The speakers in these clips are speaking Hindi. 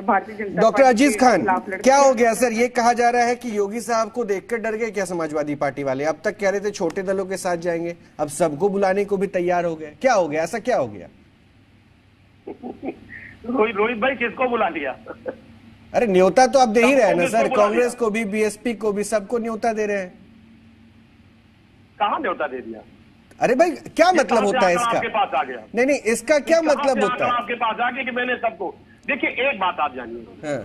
भारतीय जनता डॉक्टर पार्टी अजीज के खान, खिलाफ लड़ते क्या हैं। हो गया सर? ये कहा जा रहा है कि योगी साहब को देखकर डर गए क्या समाजवादी पार्टी वाले? अब तक कह रहे थे छोटे दलों के साथ जाएंगे, अब सबको बुलाने को भी तैयार हो गए। क्या हो गया? ऐसा क्या हो गया? रोहित भाई, किसको बुला लिया? अरे न्योता तो आप दे ही रहे हैं ना किसको सर, बुला कांग्रेस लिया? को भी, बीएसपी को भी, सबको न्योता दे रहे हैं। कहाँ न्योता दे दिया? अरे भाई क्या मतलब होता है इसका? आपके पास आ गया? नहीं, इसका क्या कहाँ मतलब से होता है? आपके पास आ गया कि मैंने सबको। देखिए, एक बात आप जानिए, हाँ,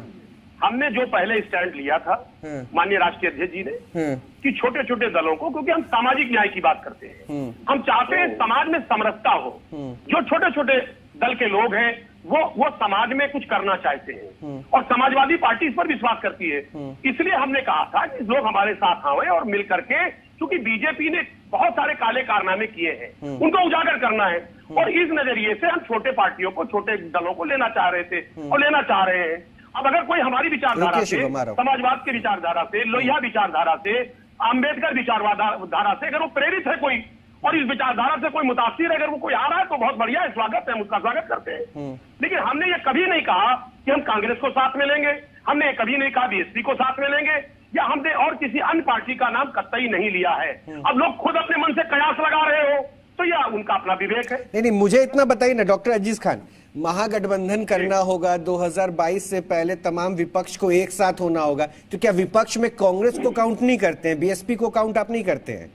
हमने जो पहले स्टैंड लिया था हाँ, माननीय राष्ट्रीय अध्यक्ष जी ने, हाँ, कि छोटे छोटे दलों को, क्योंकि हम सामाजिक न्याय की बात करते हैं, हम चाहते हैं समाज में समरसता हो। जो छोटे छोटे दल के लोग हैं वो समाज में कुछ करना चाहते हैं, और समाजवादी पार्टी इस पर विश्वास करती है। इसलिए हमने कहा था कि लोग हमारे साथ आए और मिल करके, क्योंकि बीजेपी ने बहुत सारे काले कारनामे किए हैं, उनको उजागर करना है, और इस नजरिए से हम छोटे पार्टियों को, छोटे दलों को लेना चाह रहे थे और लेना चाह रहे हैं। अब अगर कोई हमारी विचारधारा से, समाजवाद की विचारधारा से, लोहिया विचारधारा से, अम्बेडकर विचारधारा से अगर वो प्रेरित है कोई, और इस विचारधारा से कोई मुतासिर अगर वो कोई आ रहा है, तो बहुत बढ़िया है, स्वागत है, हम उसका स्वागत करते हैं। लेकिन हमने ये कभी नहीं कहा कि हम कांग्रेस को साथ में लेंगे, हमने ये कभी नहीं कहा बीएसपी को साथ में लेंगे, या हमने और किसी अन्य पार्टी का नाम कतई नहीं लिया है। अब लोग खुद अपने मन से कयास लगा रहे हो, तो यह उनका अपना विवेक है। नहीं, मुझे इतना बताइए ना डॉक्टर अजीज खान, महागठबंधन करना होगा, 2022 से पहले तमाम विपक्ष को एक साथ होना होगा, तो क्या विपक्ष में कांग्रेस को काउंट नहीं करते हैं, बीएसपी को काउंट आप नहीं करते हैं,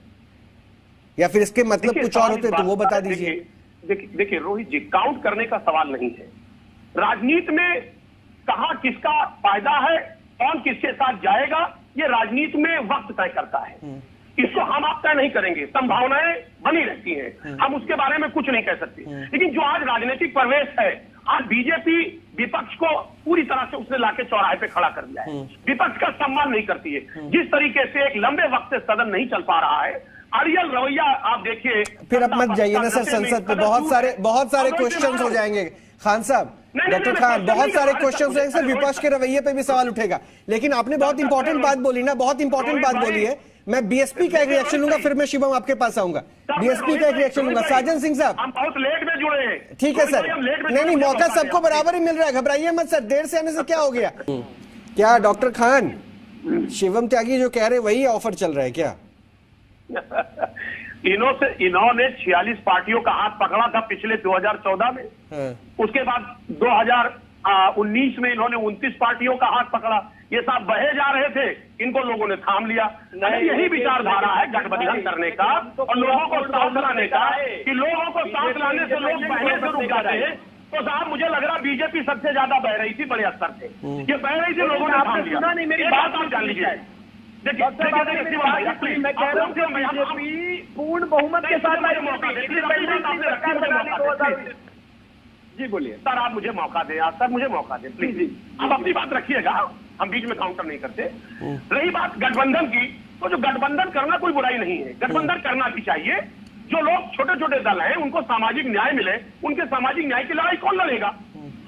या फिर इसके मतलब कुछ और होते तो वो बता दीजिए। देखिए रोहित जी, काउंट करने का सवाल नहीं है। राजनीति में कहां किसका फायदा है, कौन किसके साथ जाएगा, ये राजनीति में वक्त तय करता है। इसको हम आप तय नहीं करेंगे, संभावनाएं बनी रहती हैं, हम उसके बारे में कुछ नहीं कह सकते। लेकिन जो आज राजनीतिक प्रवेश है, आज बीजेपी विपक्ष को पूरी तरह से उसने लाके चौराहे पे खड़ा कर दिया है। विपक्ष का सम्मान नहीं करती है। जिस तरीके से एक लंबे वक्त से सदन नहीं चल पा रहा है, अड़ियल रवैया आप देखिए। फिर अब मत जाइए ना सर संसद पे, बहुत सारे क्वेश्चंस हो जाएंगे खान साहब, डॉक्टर खान, बहुत सारे क्वेश्चंस हो जाएंगे सर, विपक्ष के रवैये पे भी सवाल उठेगा। लेकिन आपने बहुत इंपॉर्टेंट बात बोली ना, बहुत इंपॉर्टेंट बात बोली है। मैं बीएसपी का एक रिएक्शन लूंगा, फिर मैं शिवम आपके पास आऊंगा। बीएसपी का एक रिएक्शन लूंगा। साजन सिंह साहब, हम बहुत लेट में जुड़े हैं। ठीक है सर, नहीं, मौका सबको बराबर ही मिल रहा है, घबराइए मत सर, देर से आने से क्या हो गया? क्या डॉक्टर खान, शिवम त्यागी जो कह रहे वही ऑफर चल रहा है क्या? इन्होंने 46 पार्टियों का हाथ पकड़ा था पिछले 2014 में। उसके बाद 2019 में इन्होंने 29 पार्टियों का हाथ पकड़ा। ये सब बहे जा रहे थे, इनको लोगों ने थाम लिया। अगर यही विचारधारा है गठबंधन करने का और लोगों को साथ लाने का, कि लोगों को साथ लाने से लोग बहने से रुक जाते हैं, तो साहब मुझे लग रहा बीजेपी सबसे ज्यादा बह रही थी बड़े स्तर से। ये बह रही थी, लोगों ने थाम लिया। नहीं, मेरी बात आप जान लीजिए। मैं कह रहा हूँ बीजेपी पूर्ण बहुमत के साथ जी बोलिए सर, आप मुझे मौका दें, आप सर मुझे मौका दें प्लीज। आप अपनी बात रखिएगा, हम बीच में काउंटर नहीं करते। रही बात गठबंधन की, तो जो गठबंधन करना कोई बुराई नहीं है, गठबंधन करना भी चाहिए। जो लोग छोटे छोटे दल हैं उनको सामाजिक न्याय मिले, उनके सामाजिक न्याय की लड़ाई कौन लड़ेगा?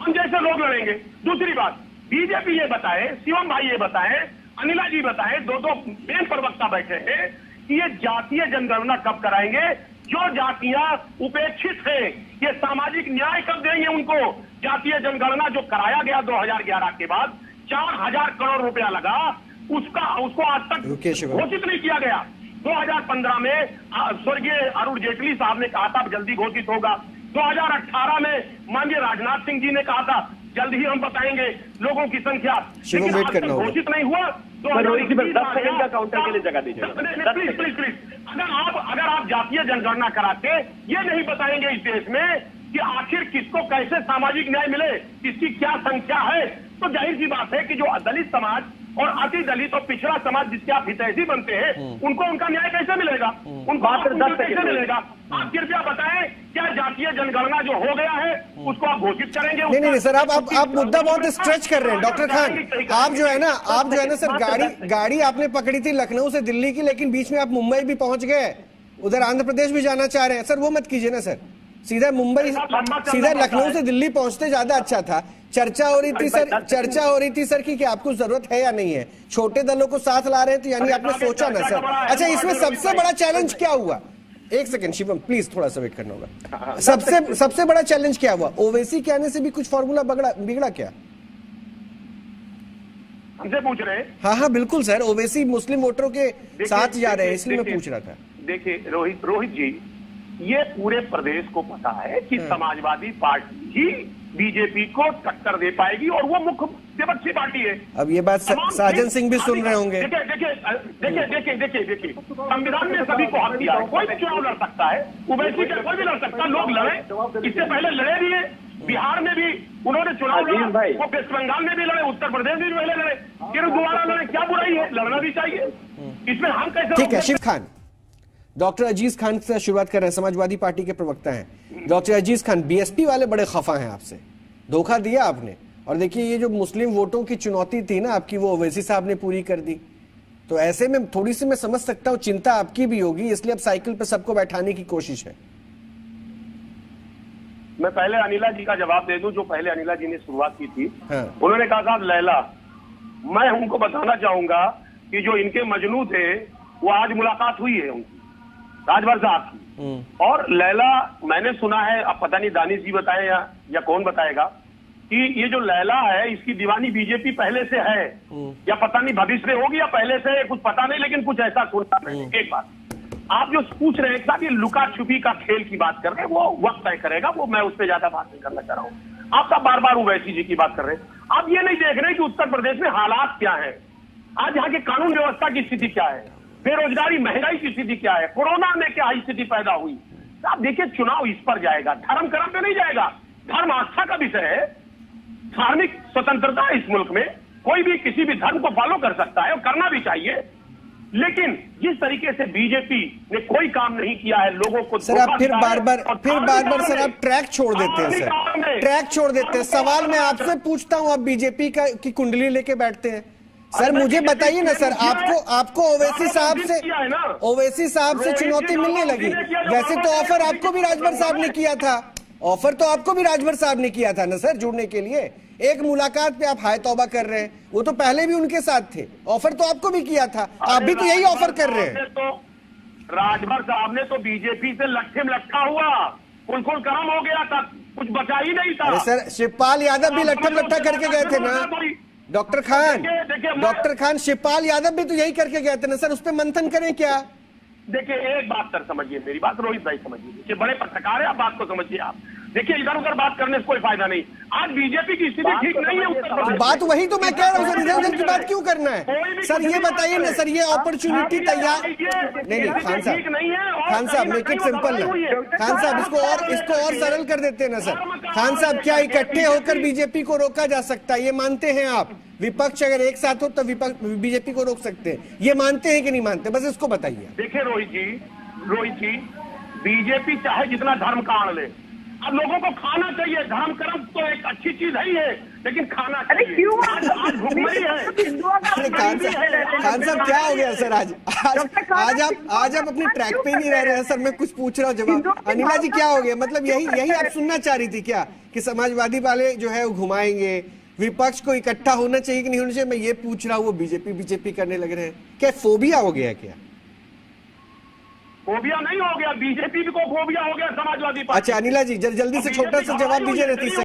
हम जैसे लोग लड़ेंगे। दूसरी बात, बीजेपी ये बताए, शिवम भाई ये बताए, अनिला जी बताए, दो मेन प्रवक्ता बैठे हैं कि ये जातीय जनगणना कब कराएंगे। जो जातियां उपेक्षित है, ये सामाजिक न्याय कब देंगे उनको? जातीय जनगणना जो कराया गया 2011 के बाद 4000 करोड़ रुपया लगा, उसको आज तक घोषित नहीं किया गया। 2015 में स्वर्गीय अरुण जेटली साहब ने कहा था जल्दी घोषित होगा। 2018 में माननीय राजनाथ सिंह जी ने कहा था जल्द ही हम बताएंगे लोगों की संख्या, लेकिन आज तक घोषित नहीं हुआ। 10 सेकंड का काउंटर के लिए जगह दीजिए प्लीज। अगर आप जातीय जनगणना कराते, ये नहीं बताएंगे इस देश में कि आखिर किसको कैसे सामाजिक न्याय मिले, इसकी क्या संख्या है, तो जाहिर सी बात है कि जो दलित समाज और अति दलित और पिछड़ा समाज जिसके आप हितैषी बनते हैं, उनको उनका न्याय कैसे मिलेगा, उनको कैसे मिलेगा? आप कृपया बताएं, क्या जातीय जनगणना जो हो गया है उसको आप घोषित करेंगे? नहीं सर, आप मुद्दा बहुत स्ट्रेच कर रहे हैं डॉक्टर खान। आप जो है ना सर, गाड़ी आपने पकड़ी थी लखनऊ से दिल्ली की, लेकिन बीच में आप मुंबई भी पहुंच गए, उधर आंध्र प्रदेश भी जाना चाह रहे हैं सर, वो मत कीजिए ना सर। सीधा मुंबई, सीधा लखनऊ से दिल्ली पहुंचते ज्यादा अच्छा था। चर्चा हो रही थी सर कि आपको जरूरत है या नहीं है, छोटे दलों को साथ ला रहे हैं, तो यानी आपने सोचा ना सर। अच्छा, इसमें सबसे बड़ा चैलेंज क्या हुआ? एक सेकंड शिवम प्लीज, थोड़ा सा वेट करना होगा। सबसे बड़ा चैलेंज क्या हुआ? ओवैसी के आने से भी कुछ फॉर्मूला बिगड़ा क्या? हमसे पूछ रहे हैं। हाँ हाँ बिल्कुल सर, ओवैसी मुस्लिम वोटरों के साथ जा रहे हैं, इसलिए मैं देखिए, पूछ रहा था। देखिए रोहित जी, ये पूरे प्रदेश को पता है कि समाजवादी पार्टी ही बीजेपी को टक्कर दे पाएगी और वो मुख्य विपक्षी पार्टी है। अब ये बात साजन सिंह भी सुन रहे होंगे। देखिए संविधान में सभी को हक दिया है, कोई भी चुनाव लड़ सकता है, ओवैसी का कोई भी लड़ सकता है, लोग लड़े, इससे पहले लड़े भी है, बिहार में भी उन्होंने चुनाव लड़ा, वो वेस्ट बंगाल में भी लड़े, उत्तर प्रदेश में भी पहले लड़े, फिर दोबारा लड़े, क्या बुराई है, लड़ना भी चाहिए, इसमें हम कैसे। ठीक है, शिव खान, डॉक्टर अजीज खान से शुरुआत कर रहे हैं, समाजवादी पार्टी के प्रवक्ता हैं। डॉक्टर अजीज खान, बीएसपी वाले बड़े खफा हैं आपसे, धोखा दिया आपने, और देखिए ये जो मुस्लिम वोटों की चुनौती थी ना आपकी, वो ओवैसी साहब ने पूरी कर दी। तो ऐसे में थोड़ी सी मैं समझ सकता हूँ चिंता आपकी भी होगी, इसलिए अब साइकिल पे सबको बैठाने की कोशिश है। मैं पहले अनिला जी का जवाब दे दूं, जो पहले अनिला जी ने शुरुआत की थी। हाँ। उन्होंने कहा साहब लैला, मैं उनको बताना चाहूंगा कि जो इनके मजनू थे वो आज मुलाकात हुई है उनकी, राजभर साहब की, और लैला मैंने सुना है, अब पता नहीं दानिश जी बताएं या कौन बताएगा, कि ये जो लैला है इसकी दीवानी बीजेपी पहले से है, या पता नहीं भविष्य में होगी या पहले से है, कुछ पता नहीं, लेकिन कुछ ऐसा सुनता मैंने। एक बात आप जो पूछ रहे हैं कि लुका छुपी का खेल की बात कर रहे हैं, वो वक्त तय करेगा, वो मैं उस पर ज्यादा बात नहीं करना चाह रहा हूँ। आप सब बार बार ओवैसी जी की बात कर रहे हैं, आप ये नहीं देख रहे कि उत्तर प्रदेश में हालात क्या है, आज यहाँ की कानून व्यवस्था की स्थिति क्या है, बेरोजगारी महंगाई की स्थिति क्या है, कोरोना में क्या स्थिति पैदा हुई। आप देखिए चुनाव इस पर जाएगा, धर्म कर्म पे नहीं जाएगा, धर्म आस्था का विषय है, धार्मिक स्वतंत्रता है इस मुल्क में, कोई भी किसी भी धर्म को फॉलो कर सकता है और करना भी चाहिए, लेकिन जिस तरीके से बीजेपी ने कोई काम नहीं किया है, लोगों को सर आप फिर बार बार सर आप ट्रैक छोड़ देते हैं, सर ट्रैक छोड़ देते हैं। सवाल मैं आपसे पूछता हूं, आप बीजेपी की कुंडली लेके बैठते हैं, सर मुझे बताइए ना सर, आपको ओवैसी साहब से चुनौती मिलने लगी, वैसे तो ऑफर आपको भी राजभर साहब ने किया था, ऑफर तो आपको भी राजभर साहब ने किया था ना सर जुड़ने के लिए, एक मुलाकात पे आप हाय तौबा कर रहे हैं, वो तो पहले भी उनके साथ थे, ऑफर तो आपको भी किया था, आप भी तो यही ऑफर कर रहे हैं। तो राजभर साहब ने तो बीजेपी से लट्ठे में लट्ठा हुआ, कुल कर्म हो गया था, कुछ बचा ही नहीं था। अरे सर शिवपाल यादव भी लट्ठम लट्ठा करके गए थे ना डॉक्टर खान, शिवपाल यादव भी तो यही करके गए थे ना सर, उस पर मंथन करें क्या। देखिए एक बात सर समझिए, मेरी बात रोहित भाई समझिए, देखिए बड़े पत्रकार है, आप बात को समझिए। आप देखिए इधर उधर बात करने से कोई फायदा नहीं, आज बीजेपी की स्थिति ठीक नहीं है उत्तर प्रदेश। बात वही तो मैं कह रहा हूँ सर, इधर उधर की बात क्यों करना है सर, ये बताइए ना सर, ये अपॉर्चुनिटी तैयार नहीं खान साहब मेक इट सिंपल ना, खान साहब इसको और सरल कर देते हैं ना सर। खान साहब क्या इकट्ठे होकर बीजेपी को रोका जा सकता है, ये मानते हैं आप? विपक्ष अगर एक साथ हो तो बीजेपी को रोक सकते हैं, ये मानते हैं कि नहीं मानते, बस इसको बताइए। देखिए रोहित जी बीजेपी चाहे जितना धर्म का आड़ ले, अब लोगों को खाना चाहिए, धर्म कर्म तो एक अच्छी चीज ही है, लेकिन खाना चाहिए। आज भुखमरी है। खान साहब क्या हो गया सर, आज आप अपने ट्रैक पे नहीं रह रहे हैं सर, मैं कुछ पूछ रहा हूँ जवाब। अनिला जी क्या हो गया, मतलब यही आप सुनना चाह रही थी क्या, कि समाजवादी वाले जो है वो घुमाएंगे, विपक्ष को इकट्ठा होना चाहिए कि नहीं होना चाहिए, मैं ये पूछ रहा हूँ, वो बीजेपी करने लग रहे हैं, क्या फोबिया हो गया क्या? फोबिया नहीं हो गया, बीजेपी को फोबिया हो गया समाजवादी पार्टी। अच्छा अनिला जी जल्दी से छोटा सा जवाब दीजिए।